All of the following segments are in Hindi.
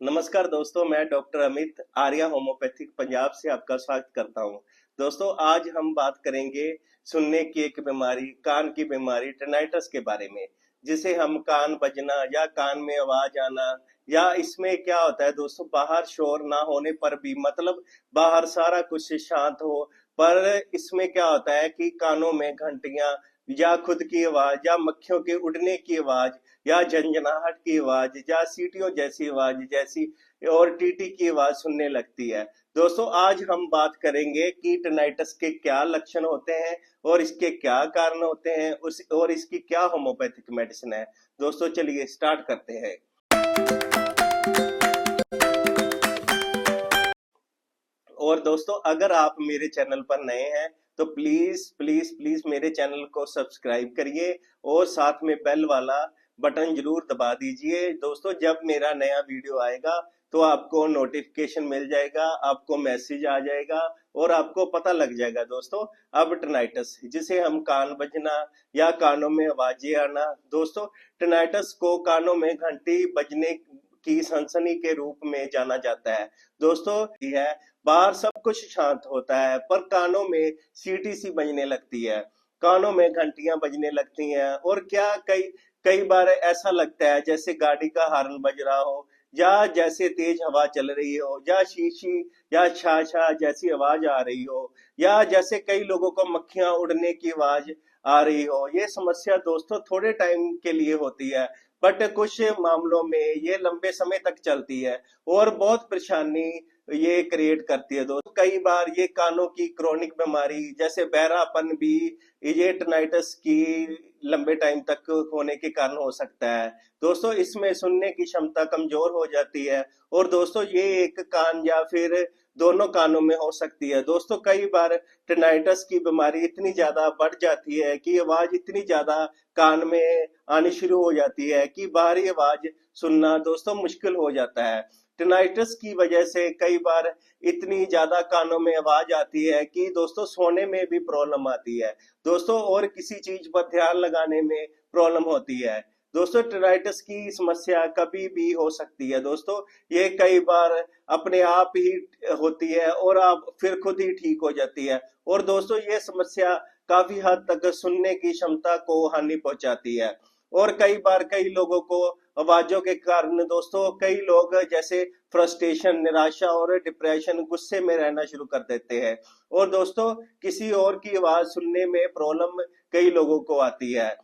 नमस्कार दोस्तों, मैं डॉक्टर अमित आर्या होम्योपैथिक पंजाब से आपका स्वागत करता हूं। दोस्तों, आज हम बात करेंगे सुनने की एक बीमारी, कान की बीमारी टिनाइटस के बारे में, जिसे हम कान बजना या कान में आवाज आना, या इसमें क्या होता है दोस्तों, बाहर शोर ना होने पर भी, मतलब बाहर सारा कुछ शांत हो, पर इसमें क्या होता है कि कानों में घंटियां या खुद की आवाज या मक्खियों के उड़ने की आवाज या झंझनाहट की आवाज या सीटियों जैसी आवाज जैसी और टीटी की आवाज सुनने लगती है। दोस्तों, आज हम बात करेंगे कि टिनाइटस के क्या लक्षण होते हैं और इसके क्या कारण होते हैं, उस और इसकी क्या होम्योपैथिक मेडिसिन है। दोस्तों, चलिए स्टार्ट करते हैं। और दोस्तों, अगर आप मेरे चैनल पर नए हैं तो प्लीज प्लीज प्लीज मेरे चैनल को सब्सक्राइब करिए और साथ में बेल वाला बटन जरूर दबा दीजिए। दोस्तों, जब मेरा नया वीडियो आएगा तो आपको नोटिफिकेशन मिल जाएगा, आपको मैसेज आ जाएगा और आपको पता लग जाएगा। दोस्तों, अब टिनाइटस, जिसे हम कान बजना या कानों में आवाजें आना, दोस्तों टिनाइटस को कानों में घंटी बजने की सनसनी के रूप में जाना जाता है। दोस्तों, यह बाहर सब कुछ शांत होता है पर कानों में सीटी सी बजने लगती है, कानों में घंटियां बजने लगती हैं और क्या कई कई बार ऐसा लगता है जैसे गाड़ी का हॉर्न बज रहा हो, या जैसे तेज हवा चल रही हो, या शीशी या छा छा जैसी आवाज आ रही हो, या जैसे कई लोगों को मक्खियां उड़ने की आवाज आ रही हो। ये समस्या दोस्तों थोड़े टाइम के लिए होती है, बट कुछ मामलों में ये लंबे समय तक चलती है और बहुत परेशानी ये क्रिएट करती है। दोस्तों, कई बार ये कानों की क्रोनिक बीमारी जैसे बहरापन भी ये टिनाइटस की लंबे टाइम तक होने के कारण हो सकता है। दोस्तों, इसमें सुनने की क्षमता कमजोर हो जाती है और दोस्तों ये एक कान या फिर दोनों कानों में हो सकती है। दोस्तों, कई बार टिनाइटस की बीमारी इतनी ज्यादा बढ़ जाती है कि आवाज इतनी ज्यादा कान में आनी शुरू हो जाती है कि बाहरी आवाज सुनना दोस्तों मुश्किल हो जाता है। टिनाइटस की वजह से कई बार इतनी ज्यादा कानों में आवाज आती है कि दोस्तों सोने में भी प्रॉब्लम आती है दोस्तों, और किसी चीज पर ध्यान लगाने में प्रॉब्लम होती है। दोस्तों, टिनाइटस की समस्या कभी भी हो सकती है। दोस्तों, ये कई बार अपने आप ही होती है और आप फिर खुद ही ठीक हो जाती है। और दोस्तों, ये समस्या काफी हद तक सुनने की क्षमता को हानि पहुंचाती है और कई बार कई लोगों को आवाजों के कारण दोस्तों, कई लोग जैसे फ्रस्ट्रेशन, निराशा और डिप्रेशन, गुस्से में रहना शुरू कर देते हैं और दोस्तों किसी और की आवाज सुनने में प्रॉब्लम कई लोगों को आती है।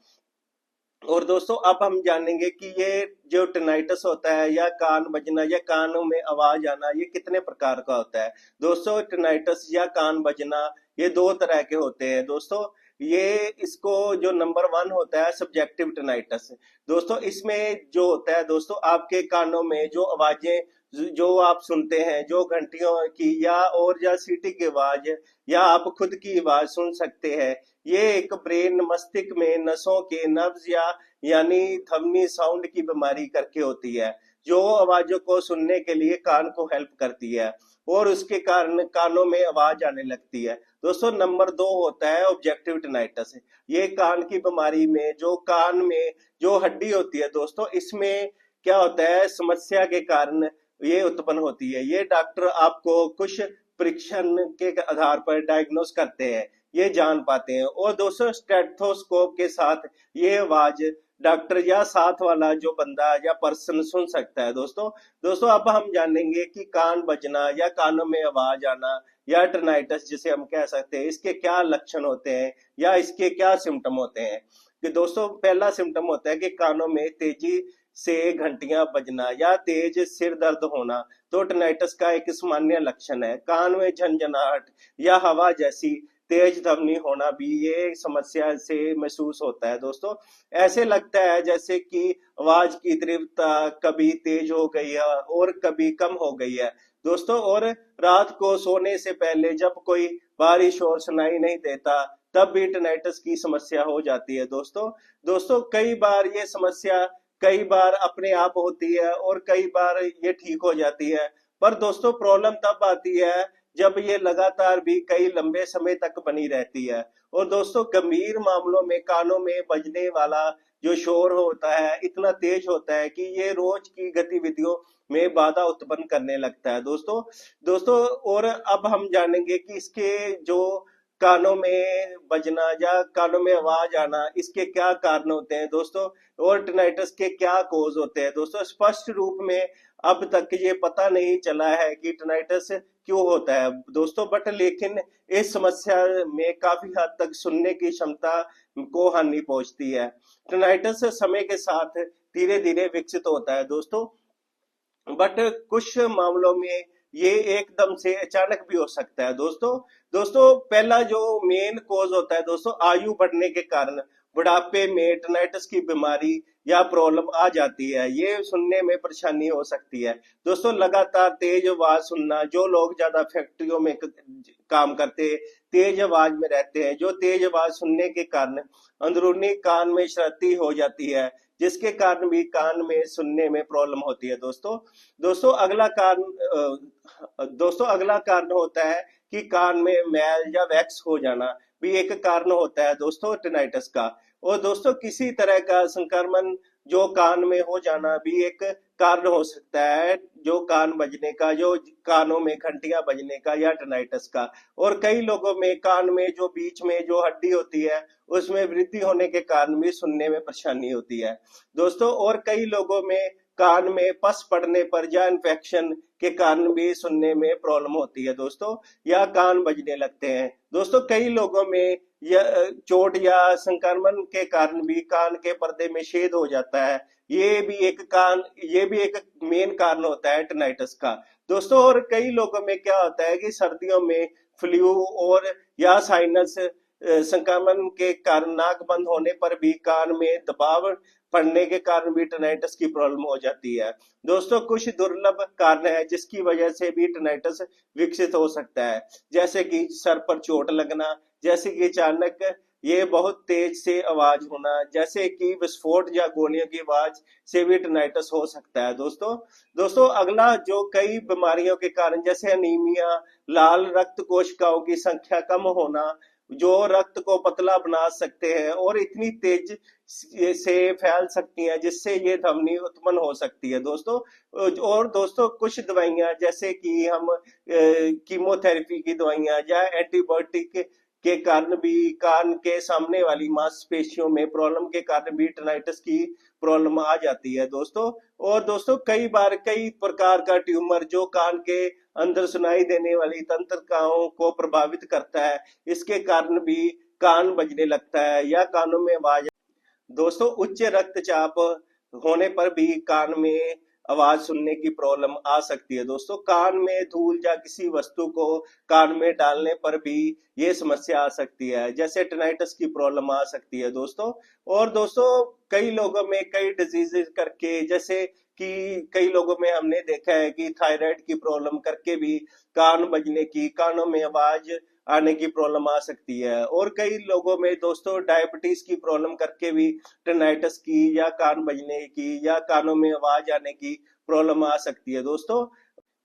और दोस्तों, अब हम जानेंगे कि ये जो टिनाइटस होता है या कान बजना या कानों में आवाज आना, ये कितने प्रकार का होता है। दोस्तों, टिनाइटस या कान बजना ये दो तरह के होते हैं। दोस्तों, ये इसको जो नंबर वन होता है सब्जेक्टिव टिनाइटस। दोस्तों, इसमें जो होता है दोस्तों, आपके कानों में जो आवाजें जो आप सुनते हैं, जो घंटियों की या सीटी की आवाज या आप खुद की आवाज सुन सकते हैं, ये एक ब्रेन मस्तिष्क में नसों के नब्ज या यानी ध्वनि साउंड की बीमारी करके होती है, जो आवाजों को सुनने के लिए कान को हेल्प करती है और उसके कारण कानों में आवाज आने लगती है। दोस्तों, नंबर दो होता है ऑब्जेक्टिव टिनाइटस। ये कान की बीमारी में जो कान में जो हड्डी होती है दोस्तों, इसमें क्या होता है, समस्या के कारण ये उत्पन्न होती है। ये डॉक्टर आपको कुछ परीक्षण के आधार पर डायग्नोस करते हैं, ये जान पाते हैं। और दोस्तों, स्टेथोस्कोप के साथ ये आवाज डॉक्टर या साथ वाला जो बंदा या पर्सन सुन सकता है। दोस्तों अब हम जानेंगे कि कान बजना या कानों में आवाज आना या टिनाइटस जिसे हम कह सकते हैं, इसके क्या लक्षण होते हैं या इसके क्या सिम्टम होते हैं। कि दोस्तों, पहला सिम्टम होता है कि कानों में तेजी से घंटियां बजना या तेज सिर दर्द होना, तो टिनाइटस का एक सामान्य लक्षण है। कान में झंझनाहट या हवा जैसी तेज ध्वनि होना भी ये समस्या से महसूस होता है। दोस्तों, ऐसे लगता है जैसे कि आवाज की तीव्रता कभी तेज हो गई है और कभी कम हो गई है। दोस्तों, और रात को सोने से पहले जब कोई बारिश और सुनाई नहीं देता, तब भी टिनाइटस की समस्या हो जाती है। दोस्तों कई बार ये समस्या कई बार अपने आप होती है और कई बार ये ठीक हो जाती है, पर दोस्तों प्रॉब्लम तब आती है जब ये लगातार भी कई लंबे समय तक बनी रहती है। और दोस्तों, गंभीर मामलों में कानों में बजने वाला जो शोर होता है इतना तेज होता है कि ये रोज की गतिविधियों में बाधा उत्पन्न करने लगता है दोस्तों। दोस्तों और अब हम जानेंगे कि इसके जो कानों में बजना या कानों में आवाज आना, इसके क्या कारण होते हैं दोस्तों, और टिनाइटस के क्या कोज होते हैं दोस्तों। स्पष्ट रूप में अब तक ये पता नहीं चला है कि टिनाइटस क्यों होता है दोस्तों, बट लेकिन इस समस्या में काफी हद तक सुनने की क्षमता को हानि पहुंचती है। टिनाइटस समय के साथ धीरे धीरे विकसित होता है दोस्तों, बट कुछ मामलों में ये एकदम से अचानक भी हो सकता है दोस्तों। दोस्तों पहला जो मेन कॉज होता है दोस्तों, आयु बढ़ने के कारण बुढ़ापे में टिनाइटस की बीमारी या प्रॉब्लम आ जाती है, ये सुनने में परेशानी हो सकती है दोस्तों। लगातार तेज आवाज सुनना, जो लोग ज्यादा फैक्ट्रियों में काम करते तेज आवाज में रहते हैं, जो तेज आवाज सुनने के कारण अंदरूनी कान में क्षति हो जाती है, जिसके कारण भी कान में सुनने में प्रॉब्लम होती है दोस्तों। दोस्तों अगला कारण होता है कि कान में मैल या वैक्स हो जाना, भी एक कारण होता है दोस्तों टिनाइटस का। और दोस्तों किसी तरह का संक्रमण जो कान में हो जाना भी एक कारण हो सकता है, जो कान बजने का, जो कानों में घंटियां बजने का या टिनाइटस का। और कई लोगों में कान में जो बीच में जो हड्डी होती है उसमें वृद्धि होने के कारण भी सुनने में परेशानी होती है दोस्तों। और कई लोगों में कान में पस पड़ने पर या इन्फेक्शन के कारण भी सुनने में प्रॉब्लम होती है दोस्तों, या कान बजने लगते हैं दोस्तों। कई लोगों में चोट या संक्रमण के कारण भी कान के पर्दे में छेद हो जाता है, ये भी एक मेन कारण होता है टिनाइटस का दोस्तों। और कई लोगों में क्या होता है कि सर्दियों में फ्लू और या साइनस संक्रमण के कारण नाक बंद होने पर भी कान में दबाव पड़ने के कारण भी टिनाइटस की प्रॉब्लम हो जाती है दोस्तों। कुछ दुर्लभ कारण है जिसकी वजह से भी टिनाइटस विकसित हो सकता है, जैसे कि सर पर चोट लगना, जैसे कि अचानक ये बहुत तेज से आवाज होना, जैसे कि विस्फोट या गोलियों की आवाज से भी टिनाइटस हो सकता है दोस्तों अगला जो कई बीमारियों के कारण, जैसे अनीमिया, लाल रक्त कोशिकाओं की संख्या कम होना, जो रक्त को पतला बना सकते हैं और इतनी तेज से फैल सकती हैं जिससे ये धमनी उत्पन्न हो सकती है दोस्तों। और दोस्तों कुछ दवाइयां, जैसे कि हम कीमोथेरेपी की दवाइयां या एंटीबायोटिक के कारण भी कान के सामने वाली मांसपेशियों में प्रॉब्लम के कारण भी टिनाइटस की प्रॉब्लम आ जाती है दोस्तों। और दोस्तों कई बार कई प्रकार का ट्यूमर जो कान के अंदर सुनाई देने वाली तंत्रिकाओं को प्रभावित करता है, इसके कारण भी कान बजने लगता है या कानों में आवाज। दोस्तों उच्च रक्तचाप होने पर भी कान में आवाज सुनने की प्रॉब्लम आ सकती है दोस्तों। कान में धूल या किसी वस्तु को कान में डालने पर भी ये समस्या आ सकती है, जैसे टिनाइटस की प्रॉब्लम आ सकती है दोस्तों। और दोस्तों कई लोगों में कई डिजीजेस करके, जैसे कि कई लोगों में हमने देखा है कि थायराइड की प्रॉब्लम करके भी कान बजने की, कानों में आवाज आने की प्रॉब्लम आ सकती है। और कई लोगों में दोस्तों डायबिटीज की प्रॉब्लम करके भी टिनाइटस की या कान बजने की या कानों में आवाज आने की प्रॉब्लम आ सकती है दोस्तों।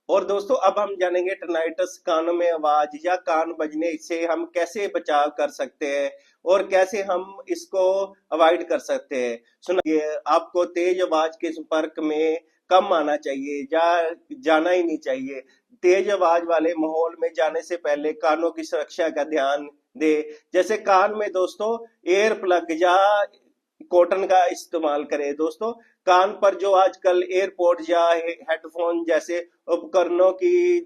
और दोस्तों अब हम जानेंगे टिनाइटस, कानों में आवाज या कान बजने से हम कैसे बचाव कर सकते हैं और कैसे हम इसको अवॉइड कर सकते हैं। सुनिए, आपको तेज आवाज के संपर्क में कम आना चाहिए या जाना ही नहीं चाहिए। तेज आवाज वाले माहौल में जाने से पहले कानों की सुरक्षा का ध्यान दे, जैसे कान में दोस्तों एयर प्लग या कॉटन का इस्तेमाल करें दोस्तों। कान पर जो आजकल एयरपोर्ट या हेडफोन जैसे उपकरणों की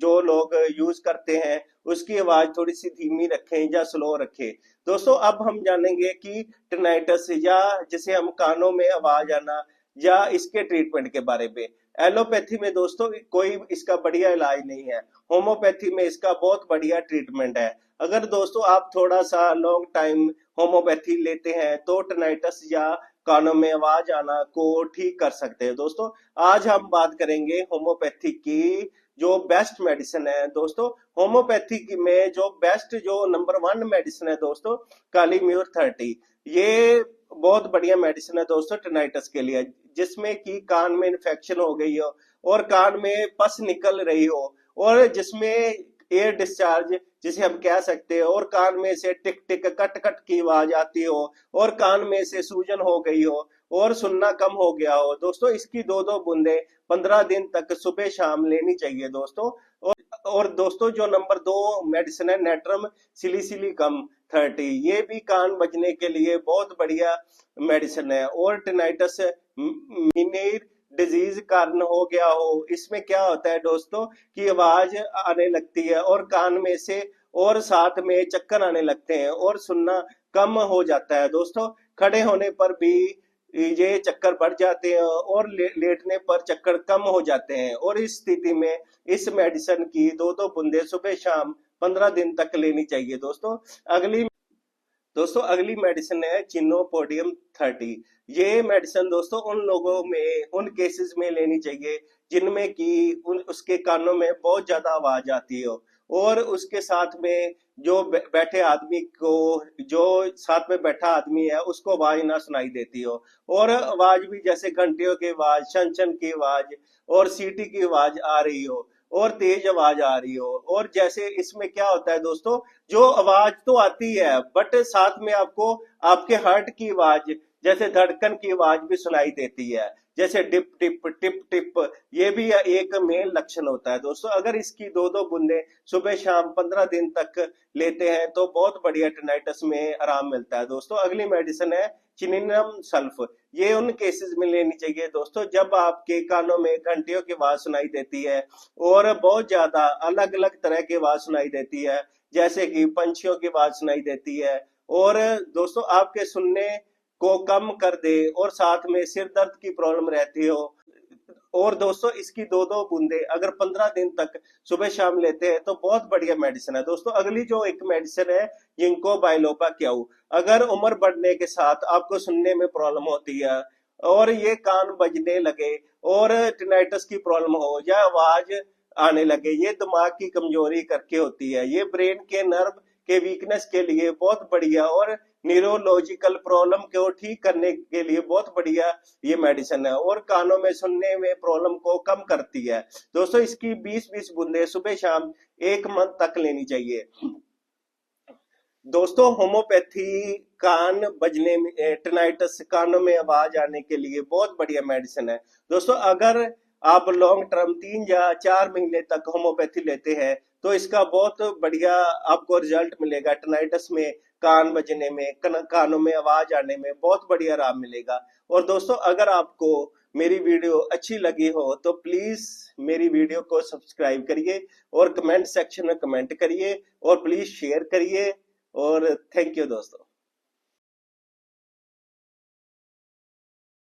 जो लोग यूज करते हैं, उसकी आवाज थोड़ी सी धीमी रखें या स्लो रखें दोस्तों। अब हम जानेंगे कि टिनाइटस या जिसे हम कानों में आवाज आना या इसके ट्रीटमेंट के बारे में। एलोपैथी में दोस्तों कोई इसका बढ़िया इलाज नहीं है, होम्योपैथी में इसका बहुत बढ़िया ट्रीटमेंट है। अगर दोस्तों आप थोड़ा सा लॉन्ग टाइम होम्योपैथी लेते हैं तो टिनाइटस या कानों में आवाज आना को ठीक कर सकते हैं दोस्तों। आज हम बात करेंगे होम्योपैथी की जो बेस्ट मेडिसिन है दोस्तों। होम्योपैथी में जो बेस्ट, जो नंबर 1 मेडिसिन है दोस्तों, कालीम्यूर 30। ये बहुत बढ़िया मेडिसिन है दोस्तों टिनाइटस के लिए, जिसमें कि कान में इन्फेक्शन हो गई हो और कान में पस निकल रही हो और जिसमें एयर डिस्चार्ज जिसे हम कह सकते हैं, और कान में से टिक टिक कट कट की आवाज आती हो, और कान में से सूजन हो गई हो, और सुनना कम हो गया हो दोस्तों, इसकी 2-2 बूंदे 15 दिन तक सुबह शाम लेनी चाहिए दोस्तों। और दोस्तों जो नंबर 2 मेडिसिन है नेट्रम सिलिसिलिकम 30, ये भी कान बजने के लिए बहुत बढ़िया मेडिसिन है। और टिनाइटस मीनियर डिजीज कारण हो गया हो, इसमें क्या होता है दोस्तों कि आवाज आने लगती है और कान में से, और साथ में चक्कर आने लगते हैं और सुनना कम हो जाता है दोस्तों। खड़े होने पर भी ये चक्कर बढ़ जाते हैं और लेटने पर चक्कर कम हो जाते हैं। और इस स्थिति में इस मेडिसिन की 2-2 बूंदे सुबह शाम 15 दिन तक लेनी चाहिए दोस्तों। अगली मेडिसिन है चिनोपोडियम 30। ये मेडिसिन दोस्तों उन लोगों में, उन केसेस में लेनी चाहिए जिनमें कि उसके कानों में बहुत ज्यादा आवाज आती हो, और उसके साथ में जो बैठे आदमी को, जो साथ में बैठा आदमी है उसको आवाज ना सुनाई देती हो, और आवाज भी जैसे घंटियों की आवाज, छन छन की आवाज और सीटी की आवाज आ रही हो, और तेज आवाज आ रही हो। और जैसे इसमें क्या होता है दोस्तों, जो आवाज तो आती है बट साथ में आपको आपके हार्ट की आवाज, जैसे धड़कन की आवाज भी सुनाई देती है, जैसे डिप टिप टिप टिप, ये भी एक मेन लक्षण होता है दोस्तों। अगर इसकी 2-2 बूंदे सुबह शाम 15 दिन तक लेते हैं तो बहुत बढ़िया टिनाइटस में आराम मिलता है दोस्तों। अगली मेडिसिन है चिनिनम सल्फ। ये उन केसेस में लेनी चाहिए दोस्तों जब आपके कानों में घंटियों की आवाज सुनाई देती है, और बहुत ज्यादा अलग अलग तरह की आवाज सुनाई देती है, जैसे कि पंछियों की आवाज सुनाई देती है, और दोस्तों आपके सुनने को कम कर दे, और साथ में सिर दर्द की प्रॉब्लम रहती हो। और दोस्तों इसकी 2-2 बूंदे अगर 15 दिन तक सुबह शाम लेते हैं तो बहुत बढ़िया मेडिसिन है दोस्तों। अगली जो एक मेडिसिन है जिंको बाइलोबा क्याऊ। अगर उम्र बढ़ने के साथ आपको सुनने में प्रॉब्लम होती है, और ये कान बजने लगे, और टिनाइटस की प्रॉब्लम हो, या आवाज आने लगे, ये दिमाग की कमजोरी करके होती है, ये ब्रेन के नर्व के वीकनेस के लिए बहुत बढ़िया, और न्यूरोलॉजिकल प्रॉब्लम को ठीक करने के लिए बहुत बढ़िया ये मेडिसिन है, और कानों में सुनने में प्रॉब्लम को कम करती है दोस्तों। इसकी 20-20 बूंदे सुबह शाम 1 मंथ तक लेनी चाहिए दोस्तों। होम्योपैथी कान बजने में, टिनाइटस कानों में आवाज आने के लिए बहुत बढ़िया मेडिसिन है दोस्तों। अगर आप लॉन्ग टर्म 3 या 4 महीने तक होम्योपैथी लेते हैं तो इसका बहुत बढ़िया आपको रिजल्ट मिलेगा। टिनाइटस में, कान बजने में, कानों में आवाज आने में बहुत बढ़िया आराम मिलेगा। और दोस्तों अगर आपको मेरी वीडियो अच्छी लगी हो तो प्लीज मेरी वीडियो को सब्सक्राइब करिए, और कमेंट सेक्शन में कमेंट करिए, और प्लीज शेयर करिए। और थैंक यू दोस्तों।